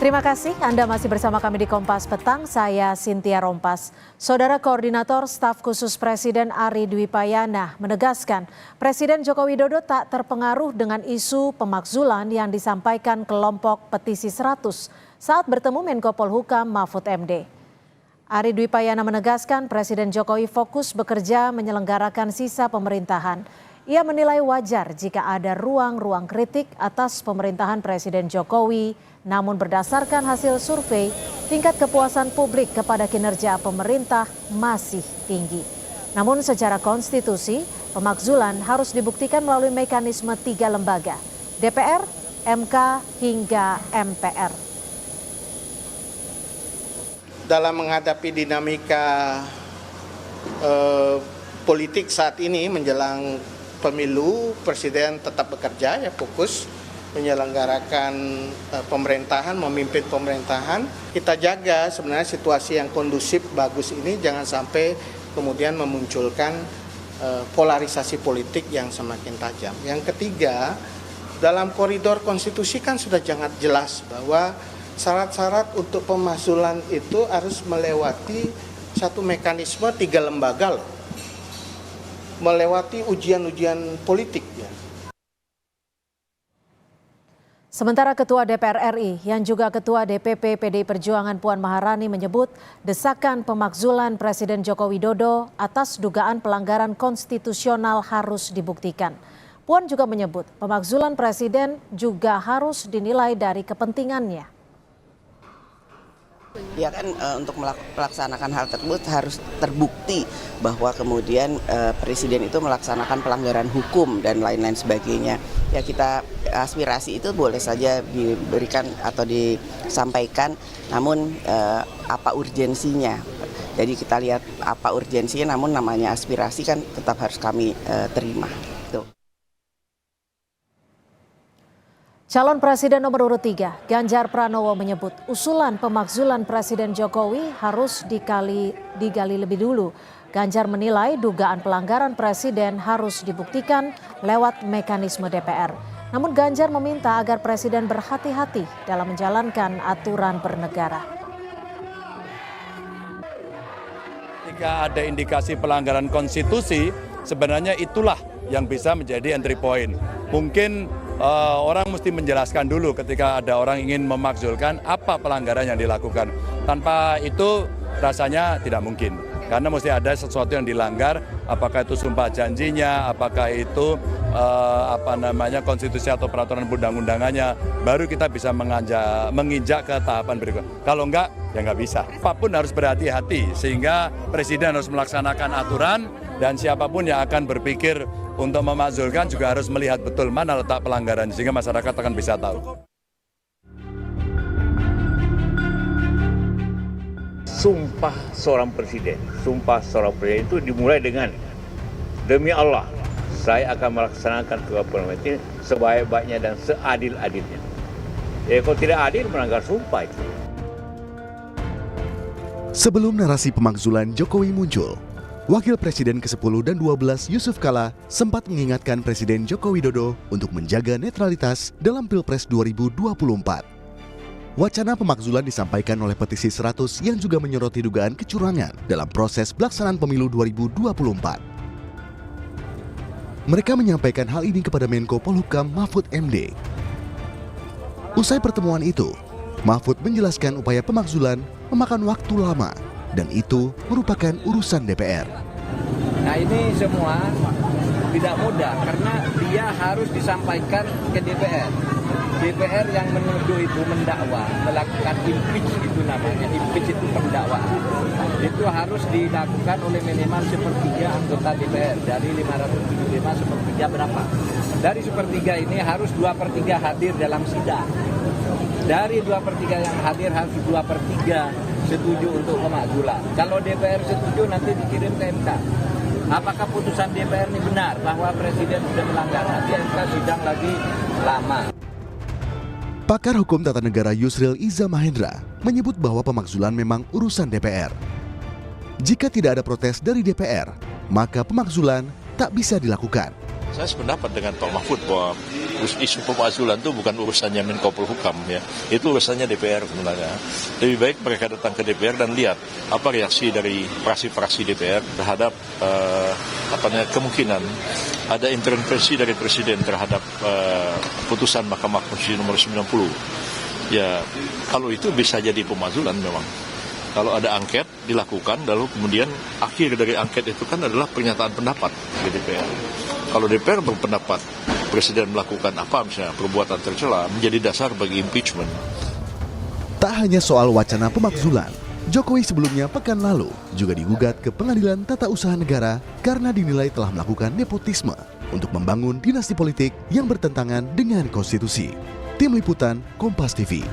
Terima kasih Anda masih bersama kami di Kompas Petang, saya Cynthia Rompas. Saudara Koordinator Staf Khusus Presiden Ari Dwi Payana menegaskan Presiden Joko Widodo tak terpengaruh dengan isu pemakzulan yang disampaikan kelompok Petisi 100 saat bertemu Menko Polhukam Mahfud MD. Ari Dwi Payana menegaskan Presiden Jokowi fokus bekerja menyelenggarakan sisa pemerintahan. Ia menilai wajar jika ada ruang-ruang kritik atas pemerintahan Presiden Jokowi, namun berdasarkan hasil survei, tingkat kepuasan publik kepada kinerja pemerintah masih tinggi. Namun secara konstitusi, pemakzulan harus dibuktikan melalui mekanisme 3 lembaga, DPR, MK, hingga MPR. Dalam menghadapi dinamika politik saat ini menjelang pemilu, Presiden tetap bekerja, fokus menyelenggarakan pemerintahan, memimpin pemerintahan. Kita jaga sebenarnya situasi yang kondusif, bagus ini jangan sampai kemudian memunculkan polarisasi politik yang semakin tajam. Yang ketiga, dalam koridor konstitusi kan sudah sangat jelas bahwa syarat-syarat untuk pemakzulan itu harus melewati satu mekanisme 3 lembaga loh. Melewati ujian-ujian politik ya. Sementara Ketua DPR RI yang juga Ketua DPP PDI Perjuangan Puan Maharani menyebut desakan pemakzulan Presiden Joko Widodo atas dugaan pelanggaran konstitusional harus dibuktikan. Puan juga menyebut pemakzulan Presiden juga harus dinilai dari kepentingannya. Ya kan untuk melaksanakan hal tersebut harus terbukti bahwa kemudian Presiden itu melaksanakan pelanggaran hukum dan lain-lain sebagainya. Ya kita aspirasi itu boleh saja diberikan atau disampaikan, namun apa urgensinya. Jadi kita lihat apa urgensinya, namun namanya aspirasi kan tetap harus kami terima. Tuh. Calon Presiden nomor urut 3, Ganjar Pranowo menyebut usulan pemakzulan Presiden Jokowi harus digali lebih dulu. Ganjar menilai dugaan pelanggaran Presiden harus dibuktikan lewat mekanisme DPR. Namun Ganjar meminta agar Presiden berhati-hati dalam menjalankan aturan bernegara. Jika ada indikasi pelanggaran konstitusi, sebenarnya itulah yang bisa menjadi entry point. Mungkin orang mesti menjelaskan dulu ketika ada orang ingin memakzulkan apa pelanggaran yang dilakukan. Tanpa itu rasanya tidak mungkin. Karena mesti ada sesuatu yang dilanggar, apakah itu sumpah janjinya, apakah itu konstitusi atau peraturan undang-undangannya, baru kita bisa menginjak ke tahapan berikut. Kalau enggak, ya enggak bisa. Apapun harus berhati-hati, sehingga Presiden harus melaksanakan aturan, dan siapapun yang akan berpikir untuk memakzulkan juga harus melihat betul mana letak pelanggaran, sehingga masyarakat akan bisa tahu. Sumpah seorang presiden itu dimulai dengan demi Allah, saya akan melaksanakan kewajiban ini sebaik-baiknya dan seadil-adilnya. Kalau tidak adil melanggar sumpah itu. Sebelum narasi pemakzulan Jokowi muncul, Wakil Presiden ke-10 dan 12 Yusuf Kala sempat mengingatkan Presiden Joko Widodo untuk menjaga netralitas dalam Pilpres 2024. Wacana pemakzulan disampaikan oleh Petisi 100 yang juga menyoroti dugaan kecurangan dalam proses pelaksanaan pemilu 2024. Mereka menyampaikan hal ini kepada Menko Polhukam Mahfud MD. Usai pertemuan itu, Mahfud menjelaskan upaya pemakzulan memakan waktu lama dan itu merupakan urusan DPR. Nah ini semua tidak mudah karena dia harus disampaikan ke DPR. DPR yang menuduh itu mendakwa, melakukan impeach itu namanya, impeach itu pendakwaan. Itu harus dilakukan oleh minimal 1/3 anggota DPR, dari 575 1/3 berapa? Dari 1/3 ini harus 2/3 hadir dalam sidang. Dari 2/3 yang hadir harus 2/3 setuju untuk pemakzulan. Kalau DPR setuju nanti dikirim ke MK. Apakah putusan DPR ini benar bahwa Presiden sudah melanggar? Nanti MK sidang lagi lama. Pakar Hukum Tata Negara Yusril Iza Mahendra menyebut bahwa pemakzulan memang urusan DPR. Jika tidak ada protes dari DPR, maka pemakzulan tak bisa dilakukan. Saya sependapat dengan Pak Mahfud bahwa isu pemakzulan itu bukan urusannya Menko Polhukam ya, itu urusannya DPR sebenarnya. Lebih baik mereka datang ke DPR dan lihat apa reaksi dari fraksi-fraksi DPR terhadap kemungkinan ada intervensi dari Presiden terhadap putusan Mahkamah Konstitusi nomor 90. Ya, kalau itu bisa jadi pemakzulan memang. Kalau ada angket dilakukan, lalu kemudian akhir dari angket itu kan adalah pernyataan pendapat di DPR. Kalau DPR berpendapat Presiden melakukan apa misalnya perbuatan tercela menjadi dasar bagi impeachment. Tak hanya soal wacana pemakzulan, Jokowi sebelumnya pekan lalu juga digugat ke Pengadilan Tata Usaha Negara karena dinilai telah melakukan nepotisme untuk membangun dinasti politik yang bertentangan dengan konstitusi. Tim Liputan Kompas TV.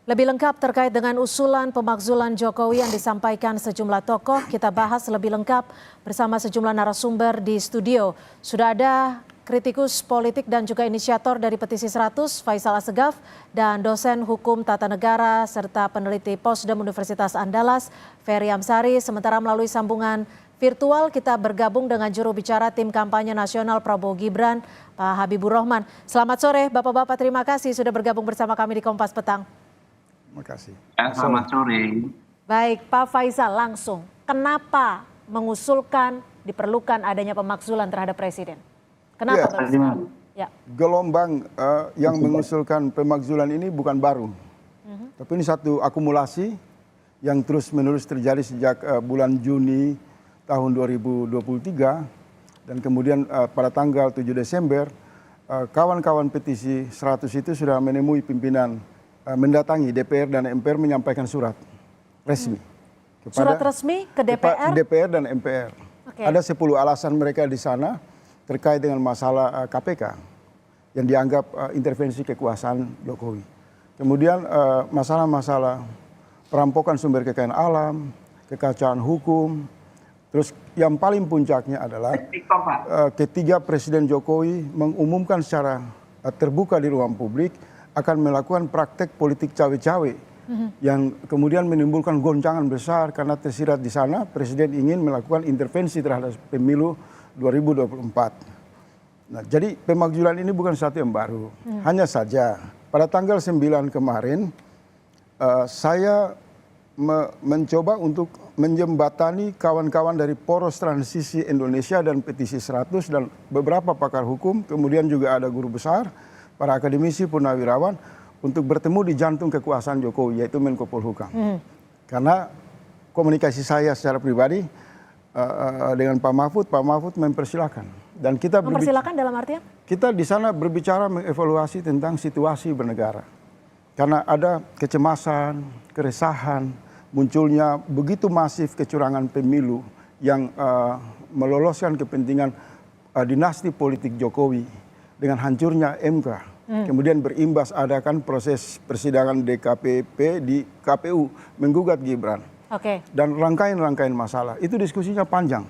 Lebih lengkap terkait dengan usulan pemakzulan Jokowi yang disampaikan sejumlah tokoh, kita bahas lebih lengkap bersama sejumlah narasumber di studio. Sudah ada kritikus politik dan juga inisiator dari Petisi 100, Faisal Assegaf, dan dosen hukum tata negara serta peneliti Posdem Universitas Andalas, Ferry Amsari. Sementara melalui sambungan virtual kita bergabung dengan juru bicara tim kampanye nasional Prabowo Gibran, Pak Habibur Rahman. Selamat sore Bapak-Bapak, terima kasih sudah bergabung bersama kami di Kompas Petang. Terima kasih. Selamat sore. Baik, Pak Faisal, langsung. Kenapa mengusulkan diperlukan adanya pemakzulan terhadap Presiden? Kenapa? Ya. Gelombang yang mengusulkan pemakzulan ini bukan baru. Tapi ini satu akumulasi yang terus-menerus terjadi sejak bulan Juni tahun 2023. Dan kemudian pada tanggal 7 Desember, kawan-kawan petisi 100 itu sudah menemui pimpinan mendatangi DPR dan MPR menyampaikan surat resmi. Surat resmi ke DPR? DPR dan MPR. Okay. Ada 10 alasan mereka di sana terkait dengan masalah KPK yang dianggap intervensi kekuasaan Jokowi. Kemudian masalah-masalah perampokan sumber kekayaan alam, kekacauan hukum. Terus yang paling puncaknya adalah ketika Presiden Jokowi mengumumkan secara terbuka di ruang publik akan melakukan praktek politik cawe-cawe yang kemudian menimbulkan goncangan besar karena tersirat di sana Presiden ingin melakukan intervensi terhadap pemilu 2024. Nah, jadi pemakzulan ini bukan sesuatu yang baru. Hanya saja pada tanggal 9 kemarin saya mencoba untuk menjembatani kawan-kawan dari Poros Transisi Indonesia dan Petisi 100 dan beberapa pakar hukum, kemudian juga ada guru besar, para akademisi purnawirawan untuk bertemu di jantung kekuasaan Jokowi, yaitu Menko Polhukam. Karena komunikasi saya secara pribadi dengan Pak Mahfud mempersilahkan. Dan kita mempersilahkan dalam artian? Kita di sana berbicara mengevaluasi tentang situasi bernegara. Karena ada kecemasan, keresahan, munculnya begitu masif kecurangan pemilu yang meloloskan kepentingan dinasti politik Jokowi. Dengan hancurnya MK, kemudian berimbas adakan proses persidangan DKPP di KPU menggugat Gibran. Dan rangkaian masalah, itu diskusinya panjang.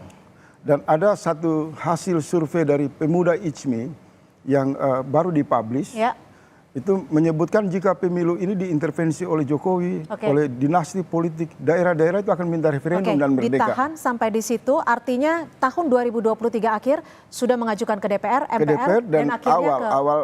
Dan ada satu hasil survei dari Pemuda ICMI yang baru dipublish, itu menyebutkan jika pemilu ini diintervensi oleh Jokowi, oleh dinasti politik, daerah-daerah itu akan minta referendum dan merdeka. Ditahan sampai di situ, artinya tahun 2023 akhir sudah mengajukan ke DPR, MPR, dan akhirnya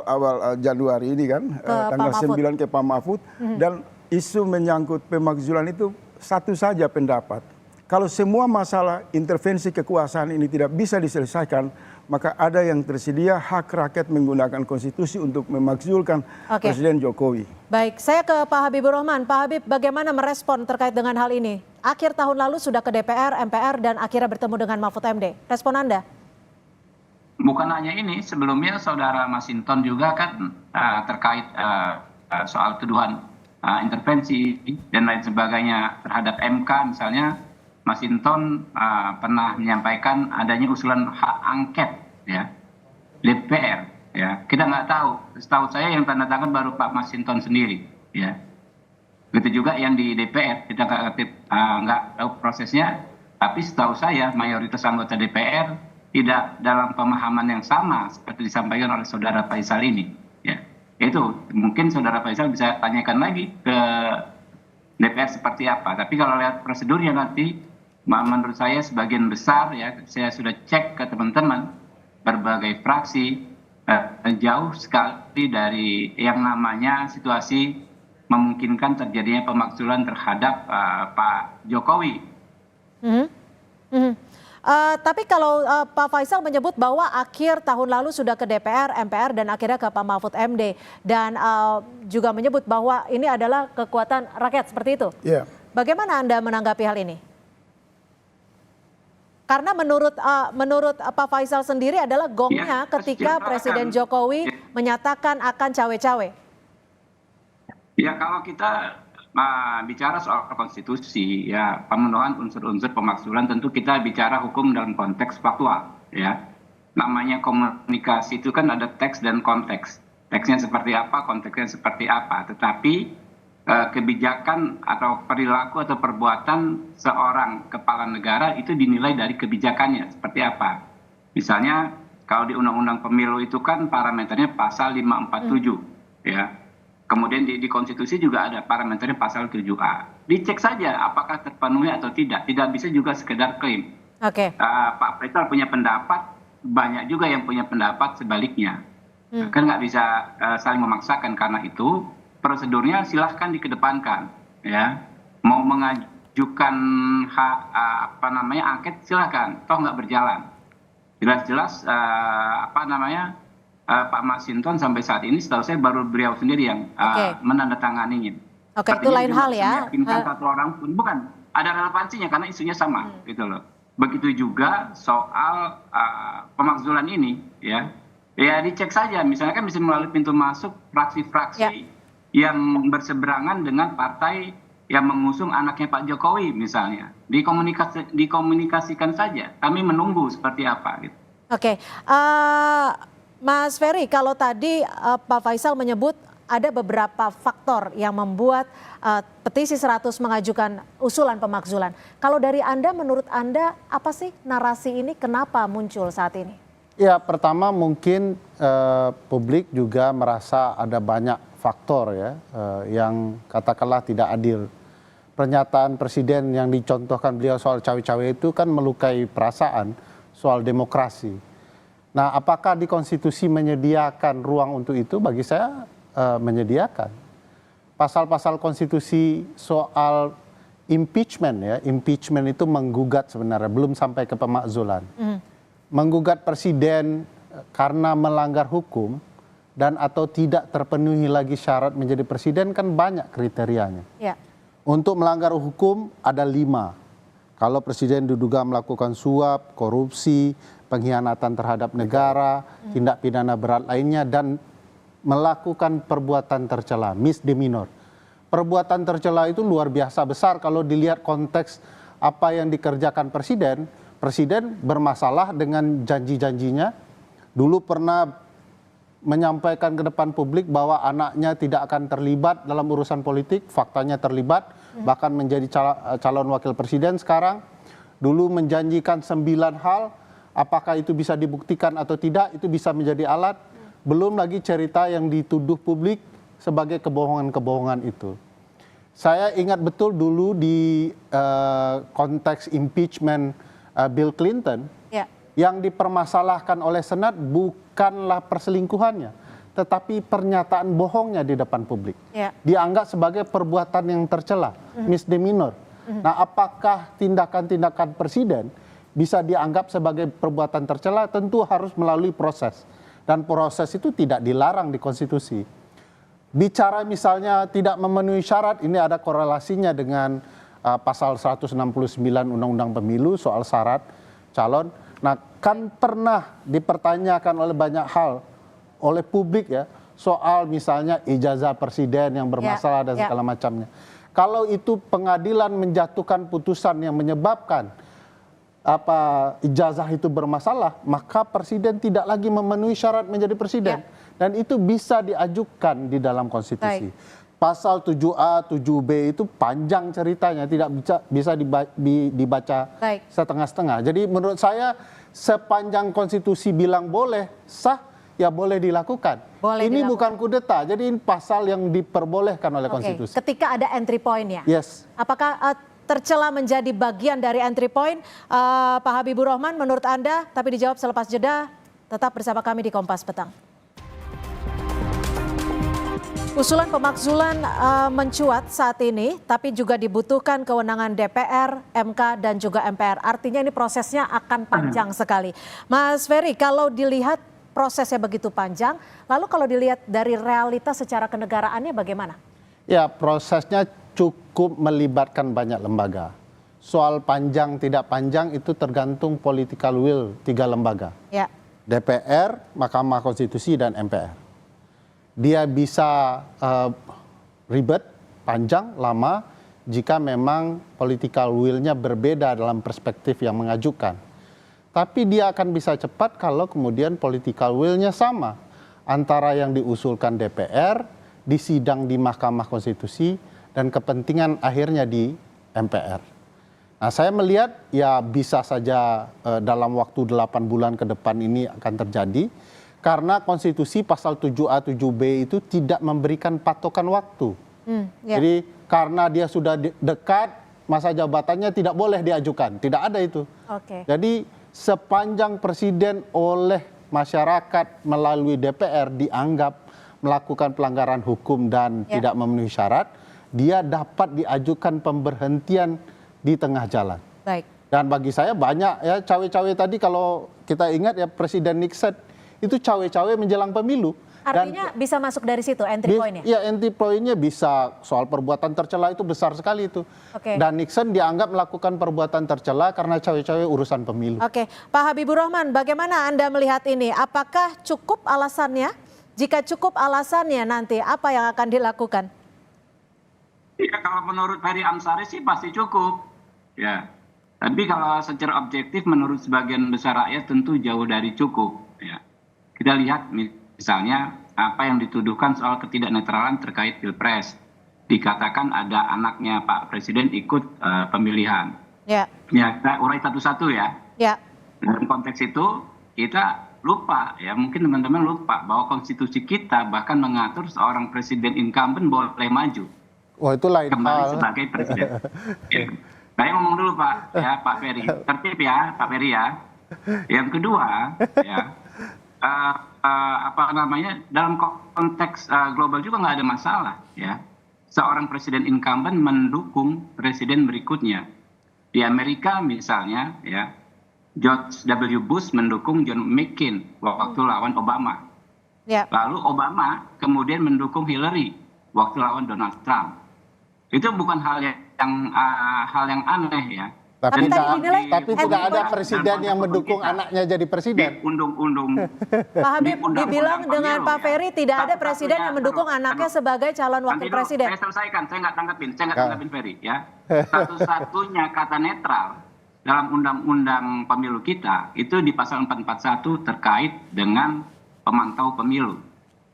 awal Januari ini kan, tanggal 9 ke Pak Mahfud. Dan isu menyangkut pemakzulan itu satu saja pendapat. Kalau semua masalah intervensi kekuasaan ini tidak bisa diselesaikan, maka ada yang tersedia hak rakyat menggunakan konstitusi untuk memakzulkan Presiden Jokowi. Baik, saya ke Pak Habibur Rahman. Pak Habib, bagaimana merespon terkait dengan hal ini? Akhir tahun lalu sudah ke DPR, MPR, dan akhirnya bertemu dengan Mahfud MD. Respon Anda? Bukan hanya ini, sebelumnya Saudara Masinton juga kan terkait soal tuduhan intervensi dan lain sebagainya terhadap MK misalnya. Masinton pernah menyampaikan adanya usulan hak angket ya DPR ya, kita nggak tahu, setahu saya yang tanda tangan baru Pak Masinton sendiri ya, begitu juga yang di DPR kita nggak tahu prosesnya, tapi setahu saya mayoritas anggota DPR tidak dalam pemahaman yang sama seperti disampaikan oleh Saudara Faisal ini ya. Itu mungkin Saudara Faisal bisa tanyakan lagi ke DPR seperti apa, tapi kalau lihat prosedurnya nanti Menurut saya sebagian besar ya, saya sudah cek ke teman-teman berbagai fraksi, jauh sekali dari yang namanya situasi memungkinkan terjadinya pemakzulan terhadap Pak Jokowi. Tapi kalau Pak Faisal menyebut bahwa akhir tahun lalu sudah ke DPR, MPR, dan akhirnya ke Pak Mahfud MD, dan juga menyebut bahwa ini adalah kekuatan rakyat, seperti itu. Yeah. Bagaimana Anda menanggapi hal ini? Karena menurut Pak Faisal sendiri adalah gongnya ketika Presiden Jokowi menyatakan akan cawe-cawe. Ya, kalau kita bicara soal konstitusi, ya pemenuhan unsur-unsur pemakzulan, tentu kita bicara hukum dalam konteks faktual, ya. Namanya komunikasi itu kan ada teks dan konteks. Teksnya seperti apa, konteksnya seperti apa. Tetapi kebijakan atau perilaku atau perbuatan seorang kepala negara itu dinilai dari kebijakannya seperti apa. Misalnya kalau di Undang-Undang Pemilu itu kan parameternya pasal 547, ya. Kemudian di konstitusi juga ada parameternya pasal 7A. Dicek saja apakah terpenuhi atau tidak. Tidak bisa juga sekedar klaim. Oke. Pak Faisal punya pendapat, banyak juga yang punya pendapat sebaliknya. Kan nggak bisa saling memaksakan, karena itu prosedurnya silahkan dikedepankan, ya. Mau mengajukan angket silahkan, toh nggak berjalan. Jelas-jelas Pak Masinton sampai saat ini setahu saya baru beliau sendiri yang menandatanganinya. Oke, itu lain hal ya. Meyakinkan satu orang pun bukan ada relevansinya karena isunya sama, gitu loh. Begitu juga soal pemakzulan ini, ya. Ya dicek saja, misalnya kan bisa melalui pintu masuk fraksi-fraksi yang berseberangan dengan partai yang mengusung anaknya Pak Jokowi misalnya. Dikomunikasikan saja. Kami menunggu seperti apa, gitu. Oke. Mas Ferry, kalau tadi Pak Faisal menyebut ada beberapa faktor yang membuat petisi 100 mengajukan usulan pemakzulan. Kalau dari Anda, menurut Anda apa sih narasi ini, kenapa muncul saat ini? Ya, pertama mungkin publik juga merasa ada banyak faktor ya yang katakanlah tidak adil. Pernyataan presiden yang dicontohkan beliau soal cawe-cawe itu kan melukai perasaan soal demokrasi. Nah, apakah di konstitusi menyediakan ruang untuk itu? Bagi saya menyediakan. Pasal-pasal konstitusi soal impeachment ya, impeachment itu menggugat sebenarnya, belum sampai ke pemakzulan. Menggugat presiden karena melanggar hukum dan atau tidak terpenuhi lagi syarat menjadi presiden kan banyak kriterianya. Ya. Untuk melanggar hukum ada 5. Kalau presiden diduga melakukan suap, korupsi, pengkhianatan terhadap negara, tindak pidana berat lainnya, dan melakukan perbuatan tercela, misdemeanor. Perbuatan tercela itu luar biasa besar kalau dilihat konteks apa yang dikerjakan presiden. Presiden bermasalah dengan janji-janjinya. Dulu pernah menyampaikan ke depan publik bahwa anaknya tidak akan terlibat dalam urusan politik, faktanya terlibat, bahkan menjadi calon wakil presiden sekarang. Dulu menjanjikan 9 hal, apakah itu bisa dibuktikan atau tidak, itu bisa menjadi alat. Belum lagi cerita yang dituduh publik sebagai kebohongan-kebohongan itu. Saya ingat betul dulu di konteks impeachment Bill Clinton, yang dipermasalahkan oleh Senat bukanlah perselingkuhannya, tetapi pernyataan bohongnya di depan publik. Dianggap sebagai perbuatan yang tercela, misdemeanor. Nah, apakah tindakan-tindakan presiden bisa dianggap sebagai perbuatan tercela? Tentu harus melalui proses. Dan proses itu tidak dilarang di konstitusi. Bicara misalnya tidak memenuhi syarat, ini ada korelasinya dengan pasal 169 Undang-Undang Pemilu soal syarat calon. Nah, kan pernah dipertanyakan oleh banyak hal oleh publik ya, soal misalnya ijazah presiden yang bermasalah dan segala macamnya. Kalau itu pengadilan menjatuhkan putusan yang menyebabkan ijazah itu bermasalah, maka presiden tidak lagi memenuhi syarat menjadi presiden. Dan itu bisa diajukan di dalam konstitusi. Pasal 7A, 7B itu panjang ceritanya, tidak bisa dibaca setengah-setengah. Jadi menurut saya sepanjang konstitusi bilang boleh, sah, ya boleh dilakukan. Ini bukan kudeta, jadi ini pasal yang diperbolehkan oleh konstitusi. Ketika ada entry point ya? Yes. Apakah tercela menjadi bagian dari entry point? Pak Habibur Rahman, menurut Anda, tapi dijawab selepas jeda, tetap bersama kami di Kompas Petang. Usulan pemakzulan mencuat saat ini, tapi juga dibutuhkan kewenangan DPR, MK, dan juga MPR. Artinya ini prosesnya akan panjang sekali. Mas Ferry, kalau dilihat prosesnya begitu panjang, lalu kalau dilihat dari realitas secara kenegaraannya bagaimana? Ya, prosesnya cukup melibatkan banyak lembaga. Soal panjang tidak panjang itu tergantung political will 3 lembaga. Ya. DPR, Mahkamah Konstitusi, dan MPR. Dia bisa ribet, panjang, lama, jika memang political will-nya berbeda dalam perspektif yang mengajukan. Tapi dia akan bisa cepat kalau kemudian political will-nya sama. Antara yang diusulkan DPR, disidang di Mahkamah Konstitusi, dan kepentingan akhirnya di MPR. Nah, saya melihat ya bisa saja dalam waktu 8 bulan ke depan ini akan terjadi. Karena konstitusi pasal 7A, 7B itu tidak memberikan patokan waktu. Jadi karena dia sudah dekat, masa jabatannya tidak boleh diajukan. Tidak ada itu. Jadi sepanjang presiden oleh masyarakat melalui DPR dianggap melakukan pelanggaran hukum dan tidak memenuhi syarat, dia dapat diajukan pemberhentian di tengah jalan. Baik. Dan bagi saya banyak ya cawe-cawe tadi, kalau kita ingat ya Presiden Nixon, itu cawe-cawe menjelang pemilu. Artinya bisa masuk dari situ entry point-nya? Ya, entry point-nya bisa. Soal perbuatan tercela itu besar sekali itu. Dan Nixon dianggap melakukan perbuatan tercela karena cawe-cawe urusan pemilu. Pak Habibur Rahman, bagaimana Anda melihat ini? Apakah cukup alasannya? Jika cukup alasannya, nanti apa yang akan dilakukan? Ya, kalau menurut Ferry Amsari sih pasti cukup. Ya. Tapi kalau secara objektif menurut sebagian besar rakyat tentu jauh dari cukup. Ya. Kita lihat misalnya apa yang dituduhkan soal ketidaknetralan terkait Pilpres. Dikatakan ada anaknya Pak Presiden ikut pemilihan. Ya, kita urai satu-satu ya. Dalam konteks itu kita lupa ya, mungkin teman-teman lupa bahwa konstitusi kita bahkan mengatur seorang presiden incumbent boleh maju. Wah, itu lain kembali sebagai presiden. Saya ngomong dulu Pak, ya Pak Ferry. Tertib ya Pak Ferry ya. Yang kedua ya. Dalam konteks global juga nggak ada masalah ya. Seorang presiden incumbent mendukung presiden berikutnya. Di Amerika misalnya ya, George W. Bush mendukung John McCain waktu lawan Obama. Lalu Obama kemudian mendukung Hillary waktu lawan Donald Trump. Itu bukan hal yang aneh ya. Tapi tidak ada presiden yang mendukung anaknya jadi presiden. Pak Habib, dibilang dengan Pak Ferry tidak ada presiden yang mendukung anaknya sebagai calon wakil presiden. Saya selesaikan, saya nggak tanggapin Ferry ya. Satu-satunya kata netral dalam undang-undang pemilu kita itu di pasal 441 terkait dengan pemantau pemilu.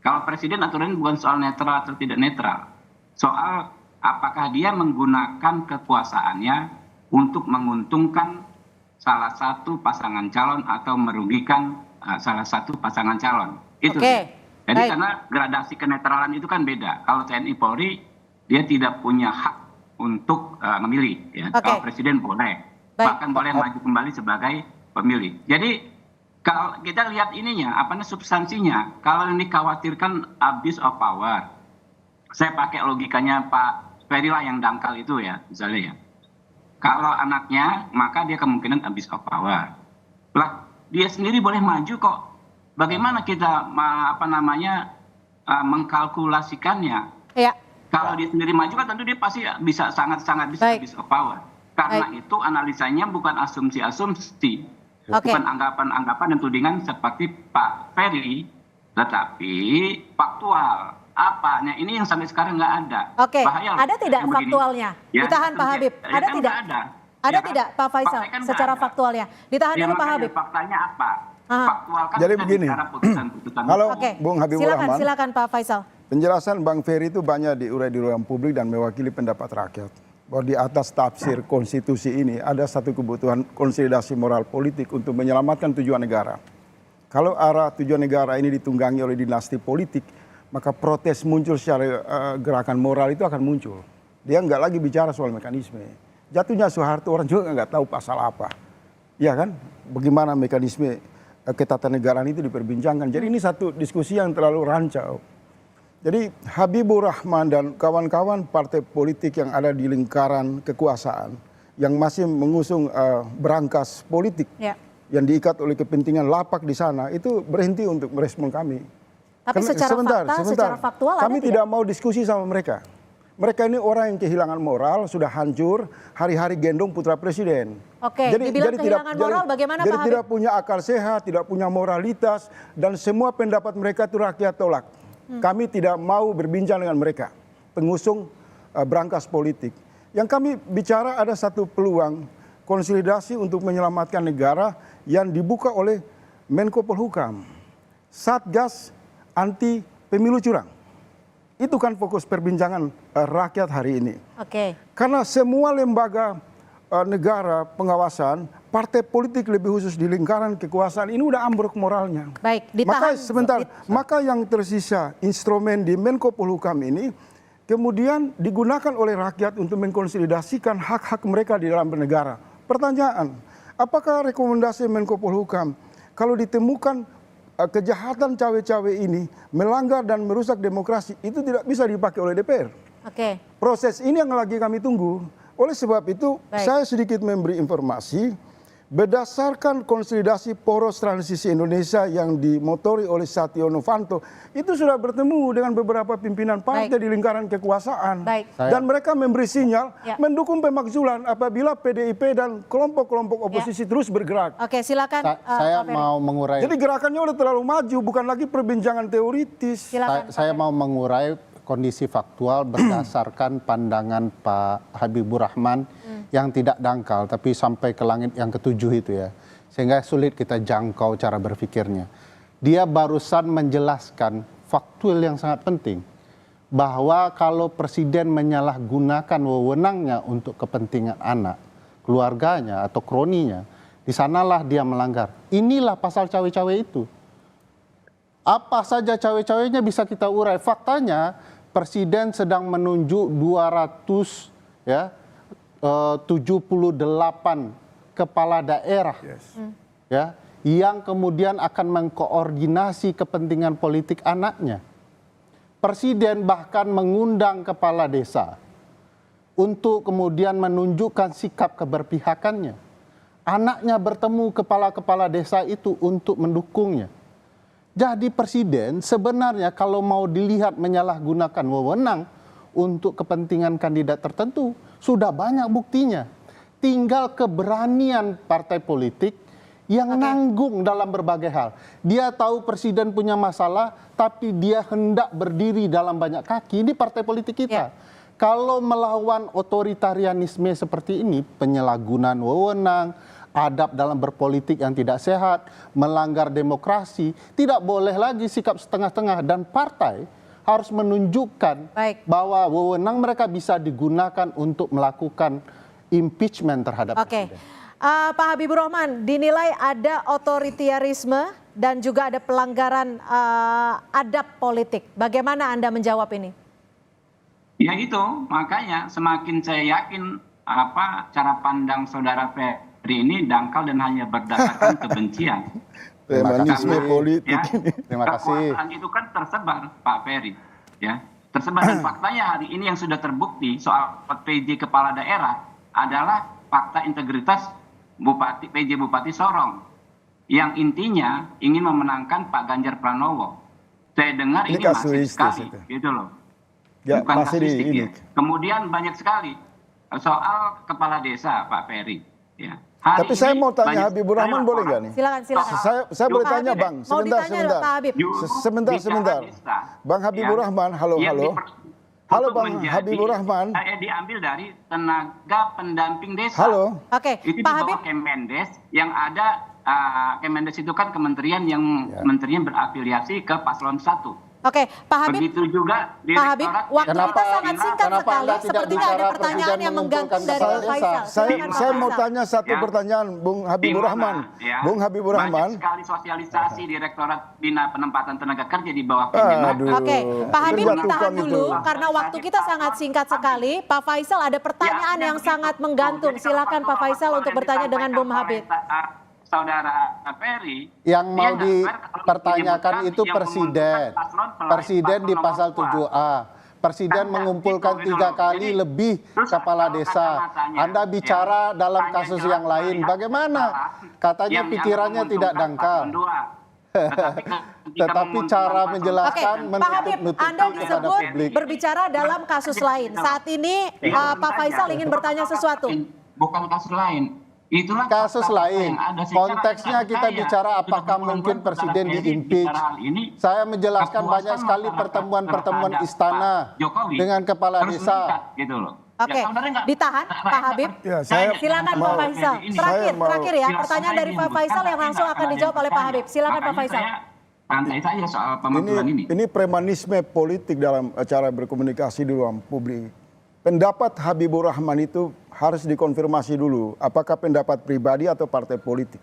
Kalau presiden aturannya bukan soal netral atau tidak netral, soal apakah dia menggunakan kekuasaannya untuk menguntungkan salah satu pasangan calon atau merugikan salah satu pasangan calon. Itu. Jadi karena gradasi kenetralan itu kan beda. Kalau TNI Polri dia tidak punya hak untuk memilih. Ya. Kalau presiden boleh, bahkan boleh maju kembali sebagai pemilih. Jadi kalau kita lihat ininya, substansinya, kalau ini dikhawatirkan abuse of power, saya pakai logikanya Pak Ferry lah yang dangkal itu ya, misalnya ya. Kalau anaknya, maka dia kemungkinan abuse of power. Lah, dia sendiri boleh maju kok. Bagaimana kita mengkalkulasikannya? Kalau dia sendiri maju kan tentu dia pasti bisa sangat-sangat bisa abuse of power. Karena itu analisanya bukan asumsi-asumsi, bukan anggapan-anggapan dan tudingan seperti Pak Ferry, tetapi faktual. Apanya ini yang sampai sekarang nggak ada. Ada tidak faktualnya? Ditahan Pak Habib. Ada tidak? Ada tidak Pak Faisal secara faktualnya? Ditahan dulu Pak Habib. Faktanya apa? Faktualkan. Jadi begini. Halo, Bung Habibur Rahman. Silakan Pak Faisal. Penjelasan Bang Ferry itu banyak diurai di ruang publik dan mewakili pendapat rakyat. Bahwa di atas tafsir konstitusi ini ada satu kebutuhan konsolidasi moral politik untuk menyelamatkan tujuan negara. Kalau arah tujuan negara ini ditunggangi oleh dinasti politik, maka protes muncul secara gerakan moral itu akan muncul. Dia nggak lagi bicara soal mekanisme. Jatuhnya Soeharto orang juga nggak tahu pasal apa. Ya kan? Bagaimana mekanisme ketatanegaraan itu diperbincangkan. Jadi ini satu diskusi yang terlalu rancau. Jadi Habibur Rahman dan kawan-kawan partai politik yang ada di lingkaran kekuasaan yang masih mengusung berangkas politik yang diikat oleh kepentingan lapak di sana itu berhenti untuk merespon kami. Tapi secara faktual kami ada tidak mau diskusi sama mereka. Mereka ini orang yang kehilangan moral, sudah hancur, hari-hari gendong putra presiden. Oke, dibilang kehilangan moral bagaimana Pak Habib? Jadi tidak punya akal sehat, tidak punya moralitas, dan semua pendapat mereka itu rakyat tolak. Kami tidak mau berbincang dengan mereka, pengusung berangkas politik. Yang kami bicara ada satu peluang konsolidasi untuk menyelamatkan negara yang dibuka oleh Menko Polhukam. Satgas anti pemilu curang. Itu kan fokus perbincangan rakyat hari ini. Oke. Karena semua lembaga negara pengawasan, partai politik lebih khusus di lingkaran kekuasaan ini udah ambruk moralnya. Baik, ditahan. Maka yang tersisa instrumen di Menko Polhukam ini kemudian digunakan oleh rakyat untuk mengkonsolidasikan hak-hak mereka di dalam bernegara. Pertanyaan, apakah rekomendasi Menko Polhukam kalau ditemukan kejahatan cawe-cawe ini melanggar dan merusak demokrasi itu tidak bisa dipakai oleh DPR. Oke. Proses ini yang lagi kami tunggu. Oleh sebab itu saya sedikit memberi informasi berdasarkan konsolidasi poros transisi Indonesia yang dimotori oleh Satio Novanto itu sudah bertemu dengan beberapa pimpinan partai di lingkaran kekuasaan. Dan mereka memberi sinyal mendukung pemakzulan apabila PDIP dan kelompok-kelompok oposisi terus bergerak. Oke, silakan. Saya mau mengurai. Jadi gerakannya udah terlalu maju, bukan lagi perbincangan teoritis. Saya mau mengurai kondisi faktual berdasarkan pandangan Pak Habibur Rahman yang tidak dangkal tapi sampai ke langit yang ketujuh itu ya. Sehingga sulit kita jangkau cara berpikirnya. Dia barusan menjelaskan faktual yang sangat penting bahwa kalau presiden menyalahgunakan wewenangnya untuk kepentingan anak, keluarganya atau kroninya, di sanalah dia melanggar. Inilah pasal cawe-cawe itu. Apa saja cawe-cawenya bisa kita urai. Faktanya presiden sedang menunjuk 278 kepala daerah ya, yang kemudian akan mengkoordinasi kepentingan politik anaknya. Presiden bahkan mengundang kepala desa untuk kemudian menunjukkan sikap keberpihakannya. Anaknya bertemu kepala-kepala desa itu untuk mendukungnya. Jadi presiden sebenarnya kalau mau dilihat menyalahgunakan wewenang untuk kepentingan kandidat tertentu, sudah banyak buktinya. Tinggal keberanian partai politik yang nanggung dalam berbagai hal. Dia tahu presiden punya masalah, tapi dia hendak berdiri dalam banyak kaki. Ini partai politik kita. Kalau melawan otoritarianisme seperti ini, penyalahgunaan wewenang, adab dalam berpolitik yang tidak sehat, melanggar demokrasi, tidak boleh lagi sikap setengah-tengah, dan partai harus menunjukkan bahwa wewenang mereka bisa digunakan untuk melakukan impeachment terhadap presiden. Pak Habibur Rahman, dinilai ada otoritarisme dan juga ada pelanggaran adab politik. Bagaimana Anda menjawab ini? Ya itu, makanya semakin saya yakin cara pandang saudara Ferry ini dangkal dan hanya berdasarkan kebencian. Feminisme politik. Ya, Terima kasih. kekuasaan itu kan tersebar, Pak Ferry. Ya, tersebar, dan faktanya hari ini yang sudah terbukti soal PJ kepala daerah adalah fakta integritas PJ Bupati Sorong yang intinya ingin memenangkan Pak Ganjar Pranowo. Saya dengar ini masif sekali, gitu loh. Ya, bukan masih kasuistik di ya. Kemudian banyak sekali soal kepala desa, Pak Ferry. Ya. Tapi saya mau tanya Habibur Rahman boleh nggak nih? Silakan. Saya boleh tanya Bang, sebentar. Sebentar. Bang Habibur Rahman, halo. Halo Bang Habibur Rahman. Saya diambil dari tenaga pendamping desa. Halo. Oke, itu Pak di Habib. bawah Kemendes yang ada, Kemendes itu kan kementerian yang menterinya berafiliasi ke paslon 1. Oke, Pak Habib. Begitu juga Pak Habib, waktu Kenapa- kita sangat singkat kenapa sekali. Anda tidak Sepertinya ada bicara pertanyaan Presiden yang menggantung mengumpulkan dari kepala Pak desa? Faisal. Silakan, Pak Saya mau Faisal. tanya satu Ya. pertanyaan, Bung Habibur Di mana, Rahman. ya, Bung Habibur Rahman. banyak sekali sosialisasi Direktorat Bina Penempatan Tenaga Kerja di bawah Kementerian. Aduh. Oke, Pak Habib Menjatuhkan ditahan itu. dulu karena waktu kita sangat singkat sekali. Pak Faisal ada pertanyaan yang sangat menggantung. Silakan Pak Faisal untuk bertanya dengan Bung Habib. Saudara Ferry, Yang mau dia nggak fair kalau dipertanyakan menyebutkan itu yang presiden. mengumpulkan paslon selain Presiden di paslon pasal nomor 2. 7A. Presiden mengumpulkan 3 kali Jadi, lebih terus kepala kalau desa. kacamatanya, Anda bicara ya, dalam tanya kasus jelas yang lain. melihat Bagaimana? kesalahan Katanya yang pikirannya tidak menguntungkan dangkal. paslon 2. Ketika Tetapi menguntungkan cara paslon Oke, menjelaskan Pak Habib, menutup-nutupi Anda kepada disebut publik. berbicara dalam kasus lain. Saat ini Pak Faisal ingin bertanya sesuatu. Bukan kasus lain. Itulah Kasus fakta-fakta lain. yang ada. Secara Konteksnya tidak kita percaya. bicara Sudah apakah berulang-ulang mungkin saudara presiden Ferry di-impeach. bicara hal ini. Saya menjelaskan Kepuasan banyak sekali masyarakat pertemuan-pertemuan terhadap istana Pak Jokowi dengan kepala terus desa. meningkat, gitu loh. Oke, saudara nggak- ditahan Pak Habib. Ya, saya Silakan Pak mau- Faisal. ini. Terakhir ya, Ya, pertanyaan saya dari ingin Pak Faisal membuktikan, yang langsung tapi akan nggak dijawab oleh Pak ada Habib. Silakan Pak Makanya Faisal. saya santai saja soal pemakzulan ini. Ini premanisme politik dalam cara berkomunikasi di ruang publik. Pendapat Habibur Rahman itu harus dikonfirmasi dulu. Apakah pendapat pribadi atau partai politik?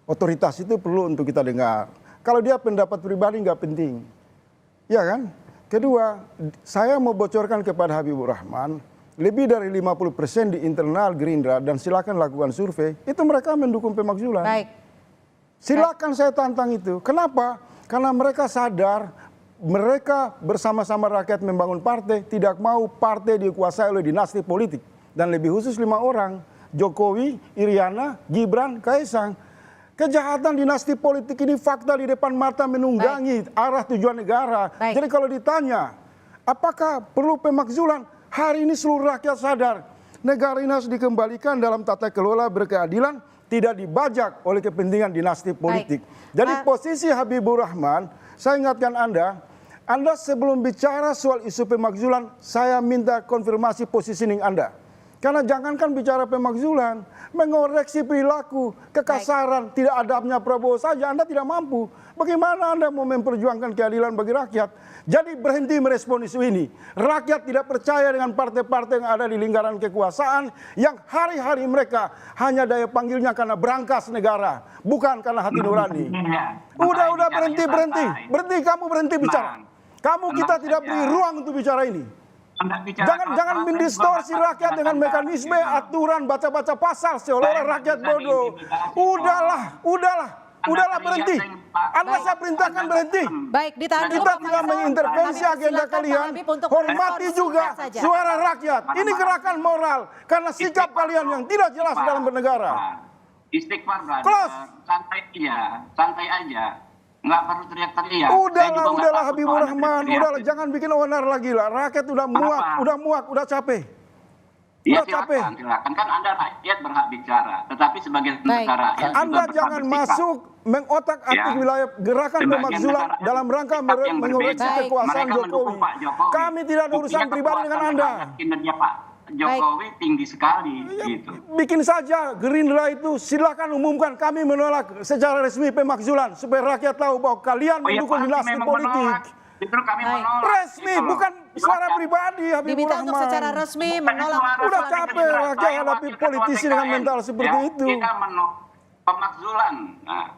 Otoritas itu perlu untuk kita dengar. Kalau dia pendapat pribadi nggak penting. Ya kan? Kedua, saya mau bocorkan kepada Habibur Rahman, lebih dari 50% di internal Gerindra, dan silakan lakukan survei, itu mereka mendukung pemakzulan. Baik. Silakan saya tantang itu. Kenapa? Karena mereka sadar mereka bersama-sama rakyat membangun partai, tidak mau partai dikuasai oleh dinasti politik. Dan lebih khusus 5 orang, Jokowi, Iriana, Gibran, Kaisang. Kejahatan dinasti politik ini fakta di depan mata menunggangi arah tujuan negara. Baik. Jadi kalau ditanya, apakah perlu pemakzulan? Hari ini seluruh rakyat sadar, negara ini harus dikembalikan dalam tata kelola berkeadilan, tidak dibajak oleh kepentingan dinasti politik. Jadi posisi Habibur Rahman, saya ingatkan Anda sebelum bicara soal isu pemakzulan, saya minta konfirmasi positioning Anda. Karena jangankan bicara pemakzulan, mengoreksi perilaku, kekasaran, tidak adabnya Prabowo saja Anda tidak mampu. Bagaimana Anda mau memperjuangkan keadilan bagi rakyat? Jadi berhenti merespon isu ini. Rakyat tidak percaya dengan partai-partai yang ada di lingkaran kekuasaan, yang hari-hari mereka hanya daya panggilnya karena berangkas negara, bukan karena hati nurani. Udah berhenti, kamu berhenti bicara. Kamu kita tidak beri ruang untuk bicara ini. Jangan mendistorsi rakyat dengan mekanisme aturan baca-baca pasal seolah-olah rakyat bodoh. Udahlah berhenti. Anda saya perintahkan berhenti. Baik, ditahan dulu Kita Pak tidak Faisal. mengintervensi Kami agenda silakan Pak kalian. Habib untuk Hormati merespon juga singkat saja. suara rakyat. Ini gerakan moral karena sikap kalian yang tidak jelas dalam bernegara. Istighfar, brother. Close. Santai aja. Nggak perlu teriak-teriak. Udahlah Habibur Rahman, udahlah jangan bikin onar lagi lah. Rakyat udah muak, udah capek. Ya Udah capek. silakan. Kan Anda rakyat berhak bicara. Tetapi sebagai negara rakyat juga Anda berhak jangan bersikap. masuk mengotak-atik Ya. wilayah gerakan Sebagian pemakzulan negara dalam rangka sikap yang mengoreksi berbeda. kekuasaan Mereka Jokowi. mendukung Pak Jokowi. Kami tidak ada urusan Buktinya pribadi dengan kepuasan Anda. terhadap kinerja Pak Jokowi tinggi sekali. Gitu. Bikin saja Gerindra itu silakan umumkan kami menolak secara resmi pemakzulan supaya rakyat tahu bahwa kalian mendukung pasti dinasti memang politik. menolak. Justru kami menolak. Resmi, gitu loh. bukan suara pribadi Habibur Diminta untuk Rahman. secara resmi menolak. Udah capek rakyat hadapi politisi dengan mental seperti itu. Kita menolak pemakzulan. Nah,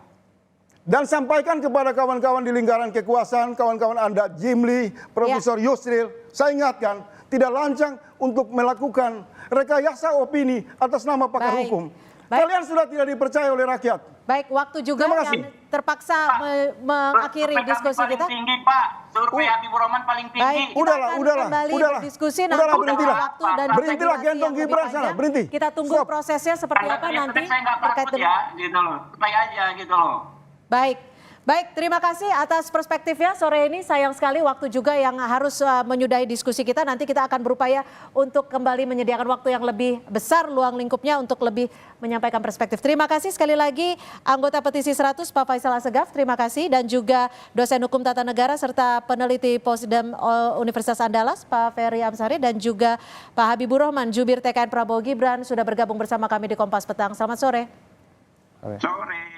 Dan sampaikan kepada kawan-kawan di lingkaran kekuasaan, kawan-kawan Anda, Jimli, Profesor Yusril, saya ingatkan, tidak lancang untuk melakukan rekayasa opini atas nama pakar hukum. Kalian sudah tidak dipercaya oleh rakyat. Baik, waktu juga Terima kasih. yang terpaksa mengakhiri diskusi kita. paling tinggi, Pak. Survei Habibur Rahman paling tinggi. Baik, kita akan kembali berdiskusi nanti Udahlah, pada berhentilah. waktu dan Berhentilah regulasi gendong yang lebih Gibran sana, panjang. berhenti. Kita tunggu Stop. prosesnya seperti apa nanti Saya nggak terkait takut dengan. ya, gitu loh. Supaya aja, gitu loh. Baik, terima kasih atas perspektifnya sore ini. Sayang sekali waktu juga yang harus menyudahi diskusi kita. Nanti kita akan berupaya untuk kembali menyediakan waktu yang lebih besar luang lingkupnya untuk lebih menyampaikan perspektif. Terima kasih sekali lagi anggota Petisi 100 Pak Faisal Assegaf, terima kasih. Dan juga dosen hukum tata negara serta peneliti Posdem Universitas Andalas Pak Ferry Amsari. Dan juga Pak Habibur Rahman, Jubir TKN Prabowo Gibran sudah bergabung bersama kami di Kompas Petang. Selamat sore. Sore.